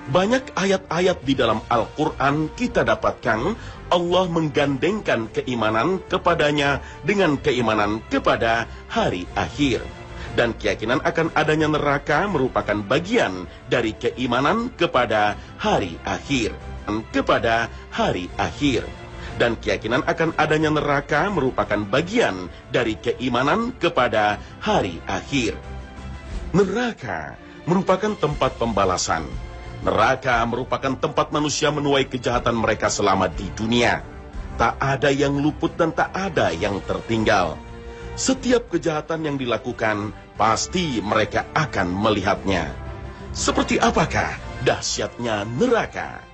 Banyak ayat-ayat di dalam Al-Quran kita dapatkan Allah menggandengkan keimanan kepadanya dengan keimanan kepada hari akhir. Dan keyakinan akan adanya neraka merupakan bagian dari keimanan kepada hari akhir. Kepada hari akhir. Dan keyakinan akan adanya neraka merupakan bagian dari keimanan kepada hari akhir. Neraka merupakan tempat pembalasan. Neraka merupakan tempat manusia menuai kejahatan mereka selama di dunia. Tak ada yang luput dan tak ada yang tertinggal. Setiap kejahatan yang dilakukan, pasti mereka akan melihatnya. Seperti apakah dahsyatnya neraka?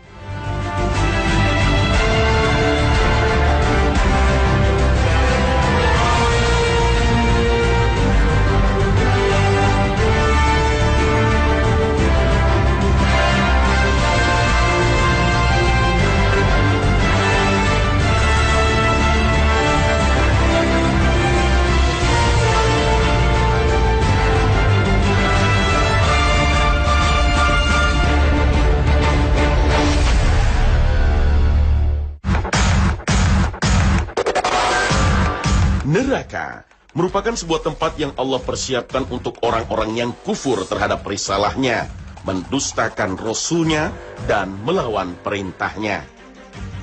Neraka merupakan sebuah tempat yang Allah persiapkan untuk orang-orang yang kufur terhadap risalahnya, mendustakan Rasulnya, dan melawan perintahnya.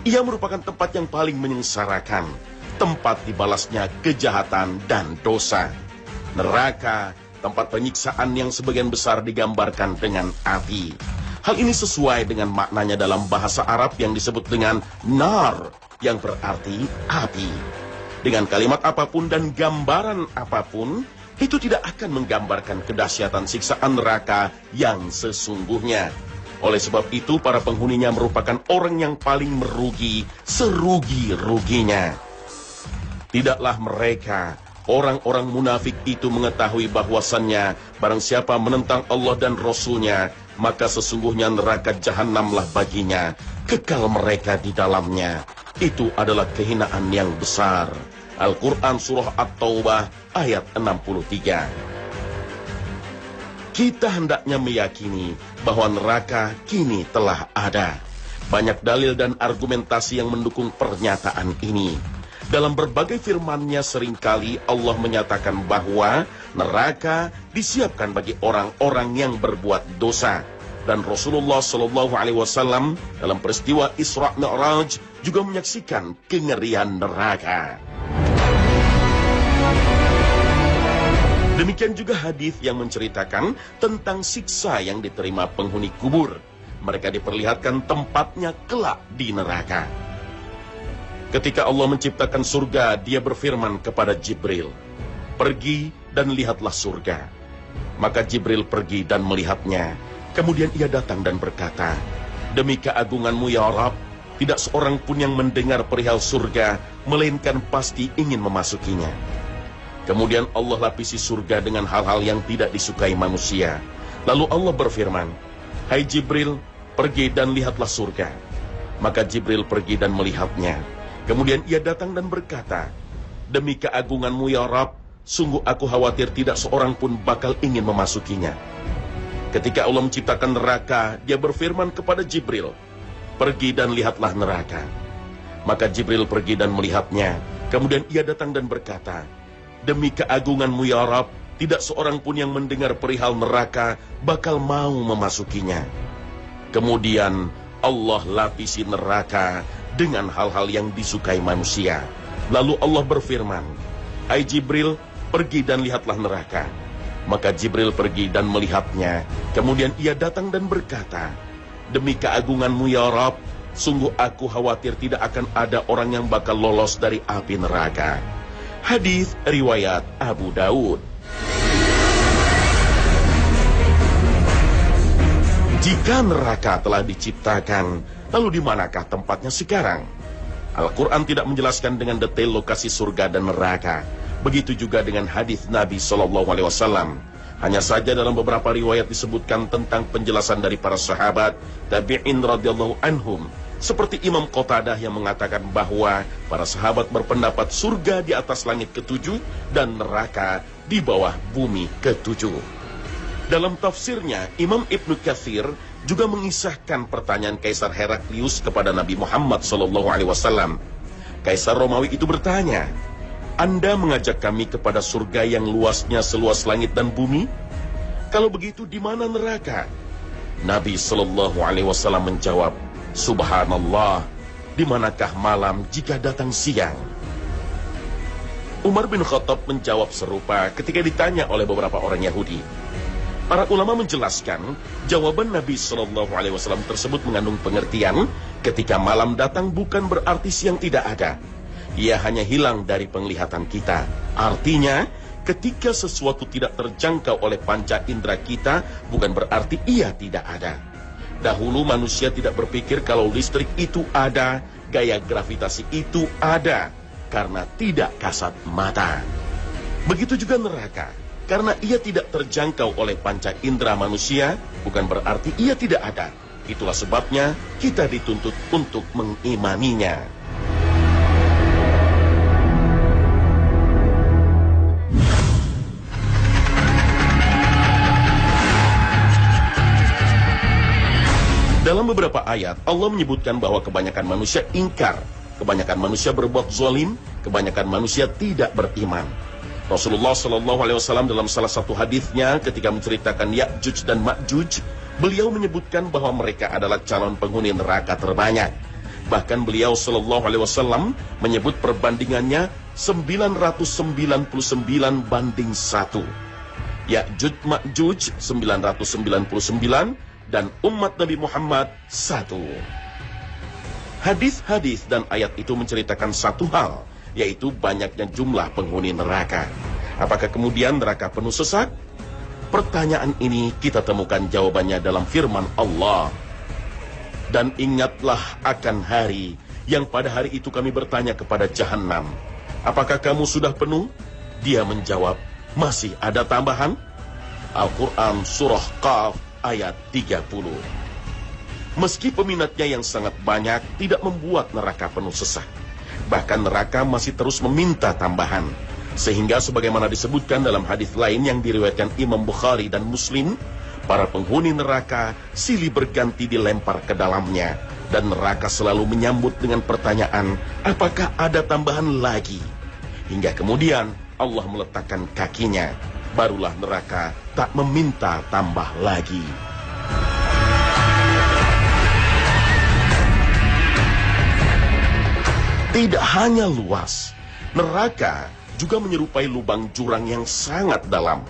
Ia merupakan tempat yang paling menyengsarakan, tempat dibalasnya kejahatan dan dosa. Neraka, tempat penyiksaan yang sebagian besar digambarkan dengan api. Hal ini sesuai dengan maknanya dalam bahasa Arab yang disebut dengan nar, yang berarti api. Dengan kalimat apapun dan gambaran apapun, itu tidak akan menggambarkan kedahsyatan siksaan neraka yang sesungguhnya. Oleh sebab itu, para penghuninya merupakan orang yang paling merugi, serugi-ruginya. Tidaklah mereka, orang-orang munafik itu mengetahui bahwasannya, barang siapa menentang Allah dan Rasulnya, maka sesungguhnya neraka jahanamlah baginya, kekal mereka di dalamnya. Itu adalah kehinaan yang besar. Al-Quran Surah At-Taubah ayat 63. Kita hendaknya meyakini bahwa neraka kini telah ada. Banyak dalil dan argumentasi yang mendukung pernyataan ini. Dalam berbagai firman-Nya seringkali Allah menyatakan bahwa neraka disiapkan bagi orang-orang yang berbuat dosa. Dan Rasulullah SAW dalam peristiwa Isra Mi'raj juga menyaksikan kengerian neraka. Demikian juga hadis yang menceritakan tentang siksa yang diterima penghuni kubur. Mereka diperlihatkan tempatnya kelak di neraka. Ketika Allah menciptakan surga, Dia berfirman kepada Jibril, "Pergi dan lihatlah surga." Maka Jibril pergi dan melihatnya. Kemudian ia datang dan berkata, "Demi keagungan-Mu ya Rabb, tidak seorang pun yang mendengar perihal surga, melainkan pasti ingin memasukinya." Kemudian Allah lapisi surga dengan hal-hal yang tidak disukai manusia. Lalu Allah berfirman, "Hai Jibril, pergi dan lihatlah surga." Maka Jibril pergi dan melihatnya. Kemudian ia datang dan berkata, "Demi keagungan-Mu ya Rabb, sungguh aku khawatir tidak seorang pun bakal ingin memasukinya." Ketika Allah menciptakan neraka, Dia berfirman kepada Jibril, "Pergi dan lihatlah neraka." Maka Jibril pergi dan melihatnya. Kemudian ia datang dan berkata, "Demi keagungan-Mu ya Rabb, tidak seorang pun yang mendengar perihal neraka bakal mau memasukinya." Kemudian Allah lapisi neraka dengan hal-hal yang disukai manusia. Lalu Allah berfirman, "Hai Jibril, pergi dan lihatlah neraka." Maka Jibril pergi dan melihatnya. Kemudian ia datang dan berkata, "Demi keagungan-Mu ya Rabb, sungguh aku khawatir tidak akan ada orang yang bakal lolos dari api neraka." Hadis riwayat Abu Daud. Jika neraka telah diciptakan, lalu di manakah tempatnya sekarang? Al-Quran tidak menjelaskan dengan detail lokasi surga dan neraka. Begitu juga dengan hadis Nabi SAW. Hanya saja dalam beberapa riwayat disebutkan tentang penjelasan dari para sahabat tabi'in radhiyallahu anhum. Seperti Imam Qatadah yang mengatakan bahwa para sahabat berpendapat surga di atas langit ketujuh dan neraka di bawah bumi ketujuh. Dalam tafsirnya, Imam Ibnu Katsir juga mengisahkan pertanyaan Kaisar Heraklius kepada Nabi Muhammad SAW. Kaisar Romawi itu bertanya, "Anda mengajak kami kepada surga yang luasnya seluas langit dan bumi? Kalau begitu di mana neraka?" Nabi SAW menjawab, "Subhanallah, di manakah malam jika datang siang?" Umar bin Khattab menjawab serupa ketika ditanya oleh beberapa orang Yahudi. Para ulama menjelaskan, jawaban Nabi SAW tersebut mengandung pengertian, ketika malam datang bukan berarti siang tidak ada. Ia hanya hilang dari penglihatan kita. Artinya, ketika sesuatu tidak terjangkau oleh panca indera kita, bukan berarti ia tidak ada. Dahulu manusia tidak berpikir kalau listrik itu ada, gaya gravitasi itu ada, karena tidak kasat mata. Begitu juga neraka, karena ia tidak terjangkau oleh panca indera manusia, bukan berarti ia tidak ada. Itulah sebabnya kita dituntut untuk mengimaninya. Dalam beberapa ayat, Allah menyebutkan bahwa kebanyakan manusia ingkar, kebanyakan manusia berbuat zalim, kebanyakan manusia tidak beriman. Rasulullah SAW dalam salah satu hadisnya ketika menceritakan Ya'juj dan Ma'juj, beliau menyebutkan bahwa mereka adalah calon penghuni neraka terbanyak. Bahkan beliau SAW menyebut perbandingannya 999 banding 1. Ya'juj Ma'juj 999 dan umat Nabi Muhammad 1. Hadis-hadis dan ayat itu menceritakan satu hal, yaitu banyaknya jumlah penghuni neraka. Apakah kemudian neraka penuh sesak? Pertanyaan ini kita temukan jawabannya dalam firman Allah. Dan ingatlah akan hari yang pada hari itu kami bertanya kepada Jahannam, apakah kamu sudah penuh? Dia menjawab, masih ada tambahan? Al-Quran Surah Qaf ayat 30. Meski peminatnya yang sangat banyak tidak membuat neraka penuh sesak. Bahkan neraka masih terus meminta tambahan. Sehingga sebagaimana disebutkan dalam hadis lain yang diriwayatkan Imam Bukhari dan Muslim, para penghuni neraka silih berganti dilempar ke dalamnya. Dan neraka selalu menyambut dengan pertanyaan, apakah ada tambahan lagi? Hingga kemudian Allah meletakkan kakinya. Barulah neraka tak meminta tambah lagi. Tidak hanya luas, neraka juga menyerupai lubang jurang yang sangat dalam.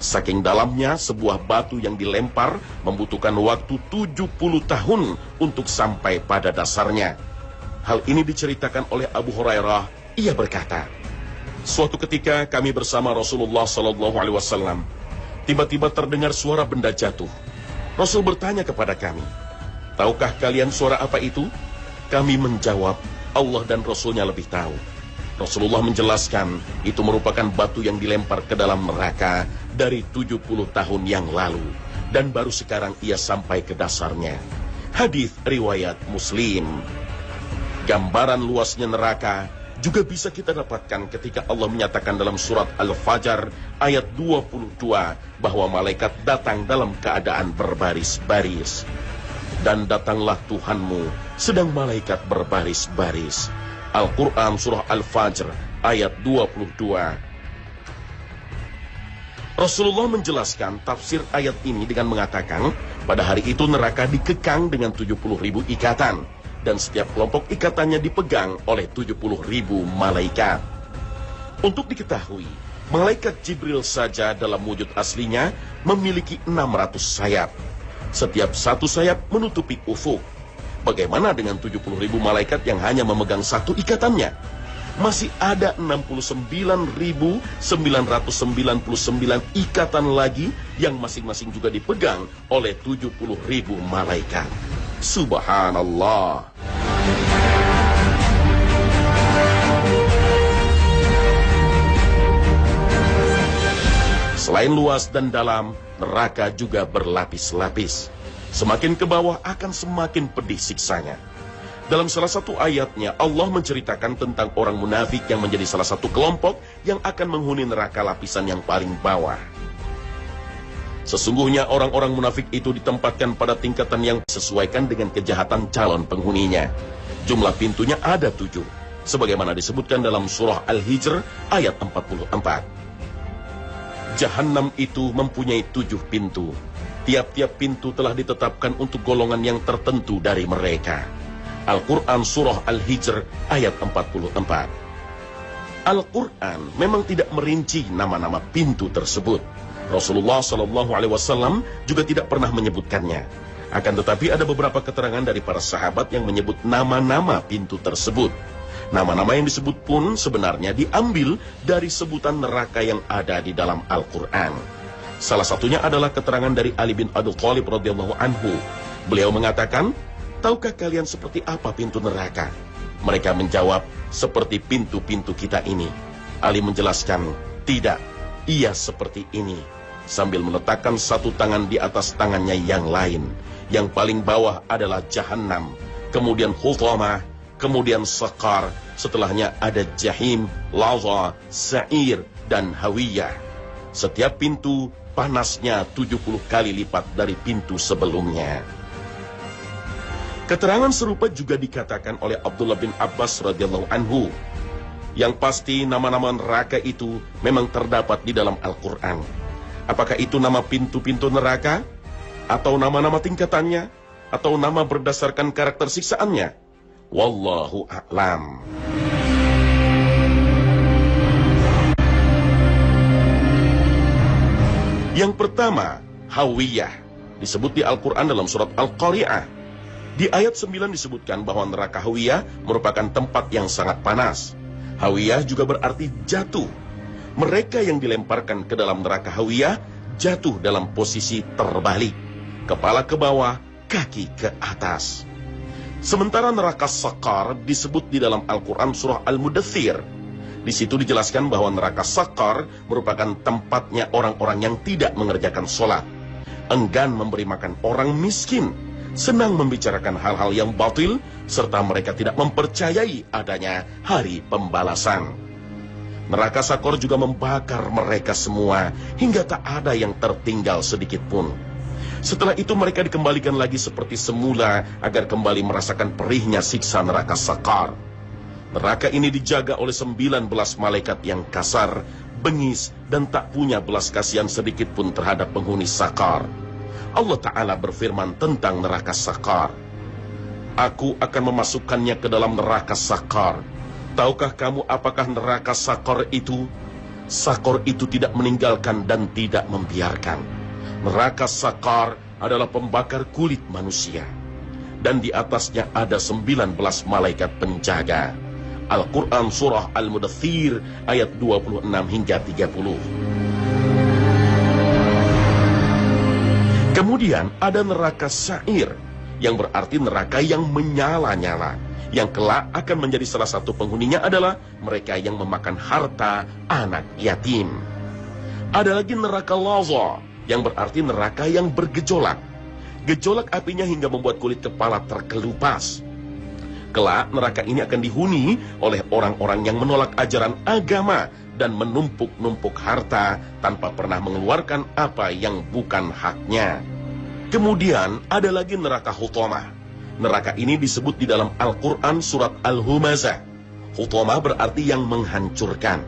Saking dalamnya, sebuah batu yang dilempar membutuhkan waktu 70 tahun untuk sampai pada dasarnya. Hal ini diceritakan oleh Abu Hurairah. Ia berkata, suatu ketika kami bersama Rasulullah SAW, tiba-tiba terdengar suara benda jatuh. Rasul bertanya kepada kami, tahukah kalian suara apa itu? Kami menjawab, Allah dan Rasulnya lebih tahu. Rasulullah menjelaskan, itu merupakan batu yang dilempar ke dalam neraka dari 70 tahun yang lalu. Dan baru sekarang ia sampai ke dasarnya. Hadis riwayat Muslim. Gambaran luasnya neraka juga bisa kita dapatkan ketika Allah menyatakan dalam surat Al-Fajr ayat 22 bahwa malaikat datang dalam keadaan berbaris-baris. Dan datanglah Tuhanmu, sedang malaikat berbaris-baris. Al-Quran Surah Al-Fajr ayat 22. Rasulullah menjelaskan tafsir ayat ini dengan mengatakan, pada hari itu neraka dikekang dengan 70.000 ikatan. Dan setiap kelompok ikatannya dipegang oleh 70.000 malaikat. Untuk diketahui, malaikat Jibril saja dalam wujud aslinya memiliki 600 sayap. Setiap satu sayap menutupi ufuk. Bagaimana dengan 70.000 malaikat yang hanya memegang satu ikatannya? Masih ada 69.999 ikatan lagi yang masing-masing juga dipegang oleh 70.000 malaikat. Subhanallah. Selain luas dan dalam, neraka juga berlapis-lapis. Semakin ke bawah akan semakin pedih siksanya. Dalam salah satu ayatnya, Allah menceritakan tentang orang munafik yang menjadi salah satu kelompok yang akan menghuni neraka lapisan yang paling bawah. Sesungguhnya orang-orang munafik itu ditempatkan pada tingkatan yang disesuaikan dengan kejahatan calon penghuninya. Jumlah pintunya ada 7, sebagaimana disebutkan dalam surah Al-Hijr ayat 44. Jahannam itu mempunyai 7 pintu. Tiap-tiap pintu telah ditetapkan untuk golongan yang tertentu dari mereka. Al-Quran surah Al-Hijr ayat 44. Al-Quran memang tidak merinci nama-nama pintu tersebut. Rasulullah SAW juga tidak pernah menyebutkannya. Akan tetapi ada beberapa keterangan dari para sahabat yang menyebut nama-nama pintu tersebut. Nama-nama yang disebut pun sebenarnya diambil dari sebutan neraka yang ada di dalam Al-Quran. Salah satunya adalah keterangan dari Ali bin Abi Thalib radhiyallahu anhu. Beliau mengatakan, "Tahukah kalian seperti apa pintu neraka?" Mereka menjawab, "Seperti pintu-pintu kita ini." Ali menjelaskan, "Tidak, ia seperti ini," sambil meletakkan satu tangan di atas tangannya yang lain. Yang paling bawah adalah Jahannam, kemudian Hutamah, kemudian Saqar, setelahnya ada Jahim, Laza, Sa'ir, dan Hawiyah. Setiap pintu panasnya 70 kali lipat dari pintu sebelumnya. Keterangan serupa juga dikatakan oleh Abdullah bin Abbas radhiyallahu anhu. Yang pasti nama-nama neraka itu memang terdapat di dalam Al-Quran. Apakah itu nama pintu-pintu neraka? Atau nama-nama tingkatannya? Atau nama berdasarkan karakter siksaannya? Wallahu a'lam. Yang pertama, Hawiyah. Disebut di Al-Quran dalam surat Al-Qari'ah. Di ayat 9 disebutkan bahwa neraka Hawiyah merupakan tempat yang sangat panas. Hawiyah juga berarti jatuh. Mereka yang dilemparkan ke dalam neraka Hawiyah jatuh dalam posisi terbalik. Kepala ke bawah, kaki ke atas. Sementara neraka Saqar disebut di dalam Al-Quran surah Al-Mudaththir. Di situ dijelaskan bahwa neraka Saqar merupakan tempatnya orang-orang yang tidak mengerjakan sholat, enggan memberi makan orang miskin, senang membicarakan hal-hal yang batil, serta mereka tidak mempercayai adanya hari pembalasan. Neraka Saqar juga membakar mereka semua, hingga tak ada yang tertinggal sedikit pun. Setelah itu mereka dikembalikan lagi seperti semula, agar kembali merasakan perihnya siksa neraka Saqar. Neraka ini dijaga oleh 19 malaikat yang kasar, bengis, dan tak punya belas kasihan sedikit pun terhadap penghuni Saqar. Allah Ta'ala berfirman tentang neraka Saqar, "Aku akan memasukkannya ke dalam neraka Saqar. Tahukah kamu apakah neraka Saqar itu? Saqar itu tidak meninggalkan dan tidak membiarkan. Neraka Saqar adalah pembakar kulit manusia. Dan di atasnya ada 19 malaikat penjaga." Al-Quran surah Al-Mudaththir ayat 26 hingga 30. Kemudian ada neraka Sa'ir, yang berarti neraka yang menyala-nyala, yang kelak akan menjadi salah satu penghuninya adalah mereka yang memakan harta anak yatim. Ada lagi neraka Laza, yang berarti neraka yang bergejolak. Gejolak apinya hingga membuat kulit kepala terkelupas. Kelak neraka ini akan dihuni oleh orang-orang yang menolak ajaran agama dan menumpuk-numpuk harta tanpa pernah mengeluarkan apa yang bukan haknya. Kemudian ada lagi neraka Hutamah. Neraka ini disebut di dalam Al-Quran surat Al-Humazah. Hutamah berarti yang menghancurkan.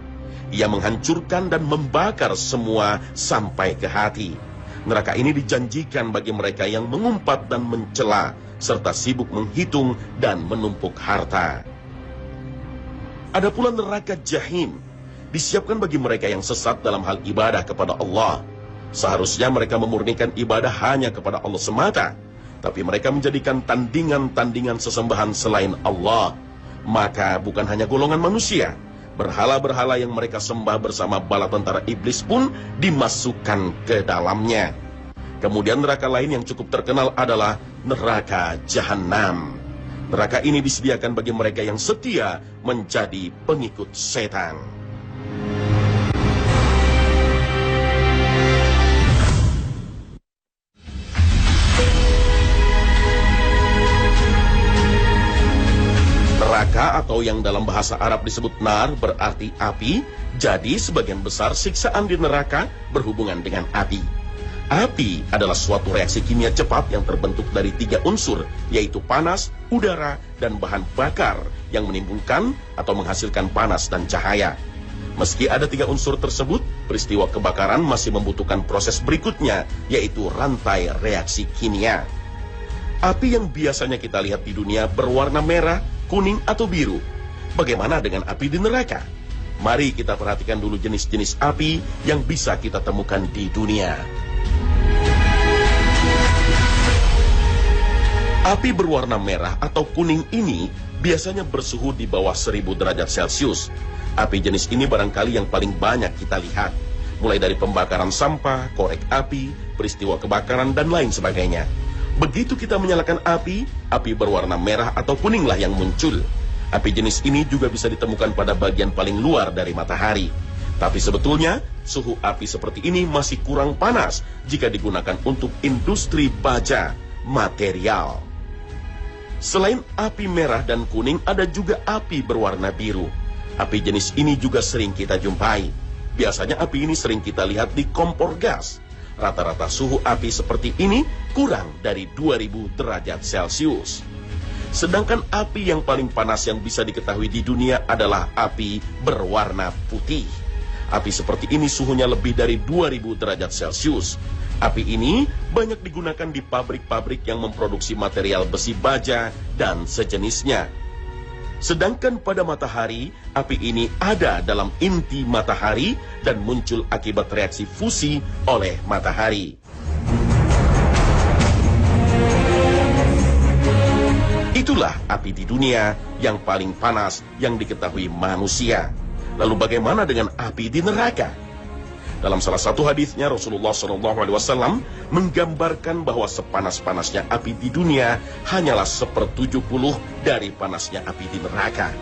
Ia menghancurkan dan membakar semua sampai ke hati. Neraka ini dijanjikan bagi mereka yang mengumpat dan mencela, serta sibuk menghitung dan menumpuk harta. Ada pula neraka Jahim, disiapkan bagi mereka yang sesat dalam hal ibadah kepada Allah. Seharusnya mereka memurnikan ibadah hanya kepada Allah semata, tapi mereka menjadikan tandingan-tandingan sesembahan selain Allah. Maka bukan hanya golongan manusia, berhala-berhala yang mereka sembah bersama bala tentara iblis pun dimasukkan ke dalamnya. Kemudian neraka lain yang cukup terkenal adalah neraka Jahannam. Neraka ini disediakan bagi mereka yang setia menjadi pengikut setan. Neraka atau yang dalam bahasa Arab disebut nar berarti api, jadi sebagian besar siksaan di neraka berhubungan dengan api. Api adalah suatu reaksi kimia cepat yang terbentuk dari 3 unsur, yaitu panas, udara, dan bahan bakar yang menimbulkan atau menghasilkan panas dan cahaya. Meski ada 3 unsur tersebut, peristiwa kebakaran masih membutuhkan proses berikutnya, yaitu rantai reaksi kimia. Api yang biasanya kita lihat di dunia berwarna merah, kuning, atau biru. Bagaimana dengan api di neraka? Mari kita perhatikan dulu jenis-jenis api yang bisa kita temukan di dunia. Api berwarna merah atau kuning ini biasanya bersuhu di bawah 1000 derajat Celcius. Api jenis ini barangkali yang paling banyak kita lihat, mulai dari pembakaran sampah, korek api, peristiwa kebakaran, dan lain sebagainya. Begitu kita menyalakan api, api berwarna merah atau kuninglah yang muncul. Api jenis ini juga bisa ditemukan pada bagian paling luar dari matahari. Tapi sebetulnya, suhu api seperti ini masih kurang panas jika digunakan untuk industri baja, material. Selain api merah dan kuning, ada juga api berwarna biru. Api jenis ini juga sering kita jumpai. Biasanya api ini sering kita lihat di kompor gas. Rata-rata suhu api seperti ini kurang dari 2000 derajat Celcius. Sedangkan api yang paling panas yang bisa diketahui di dunia adalah api berwarna putih. Api seperti ini suhunya lebih dari 2000 derajat Celcius. Api ini banyak digunakan di pabrik-pabrik yang memproduksi material besi baja dan sejenisnya. Sedangkan pada matahari, api ini ada dalam inti matahari dan muncul akibat reaksi fusi oleh matahari. Itulah api di dunia yang paling panas yang diketahui manusia. Lalu bagaimana dengan api di neraka? Dalam salah satu hadisnya, Rasulullah SAW menggambarkan bahwa sepanas-panasnya api di dunia hanyalah 1/70 dari panasnya api di neraka.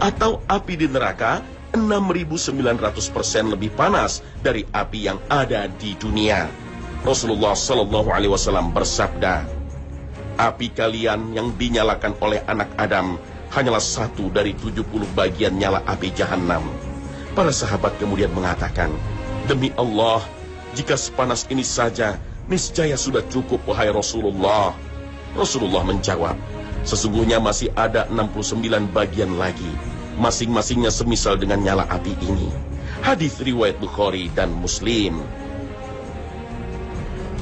Atau api di neraka 6.900% lebih panas dari api yang ada di dunia. Rasulullah SAW bersabda, api kalian yang dinyalakan oleh anak Adam hanyalah 1 dari 70 bagian nyala api jahanam. Para sahabat kemudian mengatakan, demi Allah, jika sepanas ini saja, niscaya sudah cukup, wahai Rasulullah. Rasulullah menjawab, sesungguhnya masih ada 69 bagian lagi, masing-masingnya semisal dengan nyala api ini. Hadis riwayat Bukhari dan Muslim.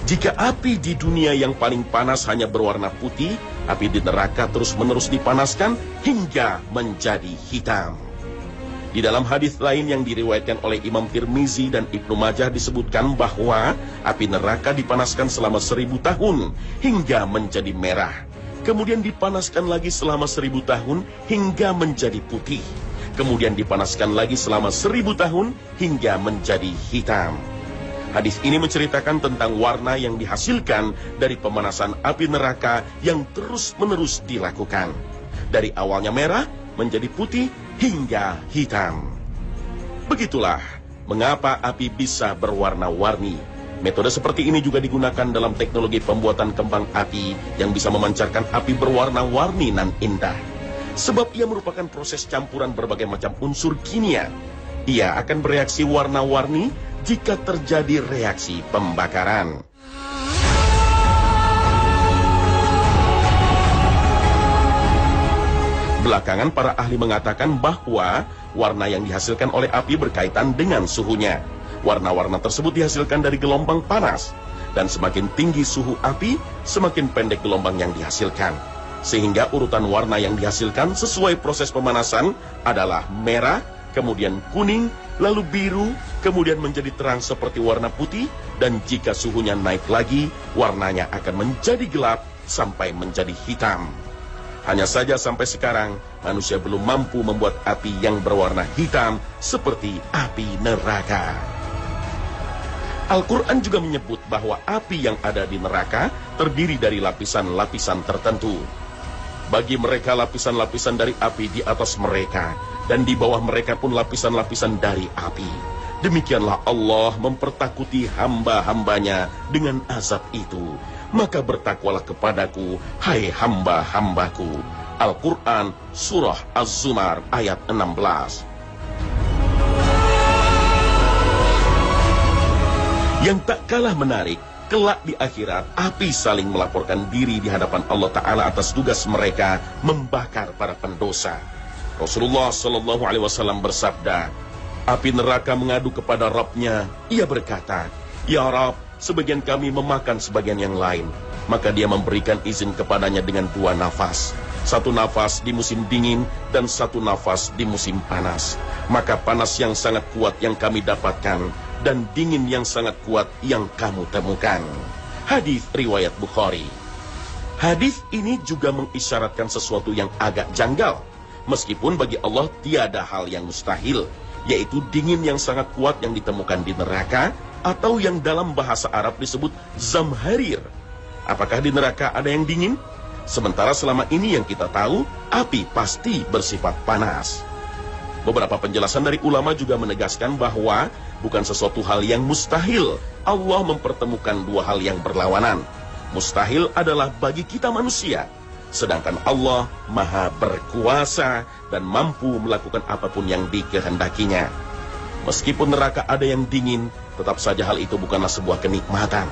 Jika api di dunia yang paling panas hanya berwarna putih, api di neraka terus-menerus dipanaskan hingga menjadi hitam. Di dalam hadis lain yang diriwayatkan oleh Imam Tirmizi dan Ibnu Majah disebutkan bahwa api neraka dipanaskan selama 1000 tahun hingga menjadi merah. Kemudian dipanaskan lagi selama 1000 tahun hingga menjadi putih. Kemudian dipanaskan lagi selama 1000 tahun hingga menjadi hitam. Hadis ini menceritakan tentang warna yang dihasilkan dari pemanasan api neraka yang terus-menerus dilakukan. Dari awalnya merah menjadi putih hingga hitam. Begitulah mengapa api bisa berwarna-warni. Metode seperti ini juga digunakan dalam teknologi pembuatan kembang api yang bisa memancarkan api berwarna-warni nan indah. Sebab ia merupakan proses campuran berbagai macam unsur kimia. Ia akan bereaksi warna-warni jika terjadi reaksi pembakaran. Belakangan para ahli mengatakan bahwa warna yang dihasilkan oleh api berkaitan dengan suhunya. Warna-warna tersebut dihasilkan dari gelombang panas. Dan semakin tinggi suhu api, semakin pendek gelombang yang dihasilkan. Sehingga urutan warna yang dihasilkan sesuai proses pemanasan adalah merah, kemudian kuning, lalu biru, kemudian menjadi terang seperti warna putih, dan jika suhunya naik lagi, warnanya akan menjadi gelap sampai menjadi hitam. Hanya saja sampai sekarang, manusia belum mampu membuat api yang berwarna hitam seperti api neraka. Al-Quran juga menyebut bahwa api yang ada di neraka terdiri dari lapisan-lapisan tertentu. Bagi mereka lapisan-lapisan dari api di atas mereka, dan di bawah mereka pun lapisan-lapisan dari api. Demikianlah Allah mempertakuti hamba-hambanya dengan azab itu. Maka bertakwalah kepadaku, hai hamba-hambaku. Al-Quran Surah Az-Zumar ayat 16. Yang tak kalah menarik, Kelak di akhirat, api saling melaporkan diri di hadapan Allah Ta'ala atas tugas mereka membakar para pendosa. Rasulullah Shallallahu Alaihi Wasallam bersabda, api neraka mengadu kepada Rabb-nya. Ia berkata, ya Rabb, sebagian kami memakan sebagian yang lain. Maka dia memberikan izin kepadanya dengan 2 nafas. 1 nafas di musim dingin dan 1 nafas di musim panas. Maka panas yang sangat kuat yang kami dapatkan dan dingin yang sangat kuat yang kamu temukan. Hadis riwayat Bukhari. Hadis ini juga mengisyaratkan sesuatu yang agak janggal. Meskipun bagi Allah tiada hal yang mustahil, yaitu dingin yang sangat kuat yang ditemukan di neraka, atau yang dalam bahasa Arab disebut zamharir. Apakah di neraka ada yang dingin? Sementara selama ini yang kita tahu, api pasti bersifat panas. Beberapa penjelasan dari ulama juga menegaskan bahwa bukan sesuatu hal yang mustahil Allah mempertemukan 2 hal yang berlawanan. Mustahil adalah bagi kita manusia, sedangkan Allah maha berkuasa dan mampu melakukan apapun yang dikehendakinya. Meskipun neraka ada yang dingin, tetap saja hal itu bukanlah sebuah kenikmatan.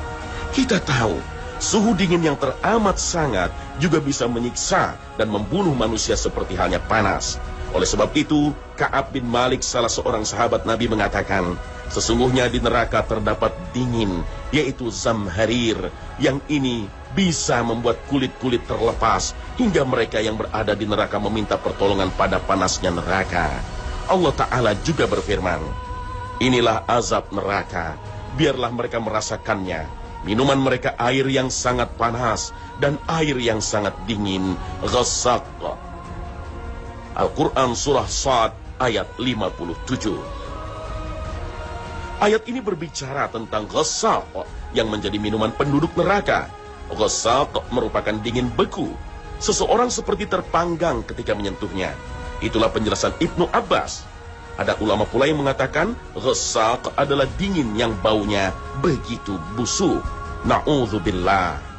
Kita tahu, suhu dingin yang teramat sangat juga bisa menyiksa dan membunuh manusia seperti halnya panas. Oleh sebab itu, Ka'ab bin Malik, salah seorang sahabat Nabi, mengatakan, sesungguhnya di neraka terdapat dingin, yaitu zamharir, yang ini bisa membuat kulit-kulit terlepas, hingga mereka yang berada di neraka meminta pertolongan pada panasnya neraka. Allah Ta'ala juga berfirman, inilah azab neraka, biarlah mereka merasakannya. Minuman mereka air yang sangat panas dan air yang sangat dingin. Ghassaq. Al-Quran Surah Shad ayat 57. Ayat ini berbicara tentang ghassaq yang menjadi minuman penduduk neraka. Ghassaq merupakan dingin beku. Seseorang seperti terpanggang ketika menyentuhnya. Itulah penjelasan Ibnu Abbas. Ada ulama pula yang mengatakan ghassaq adalah dingin yang baunya begitu busuk. Na'udzubillah.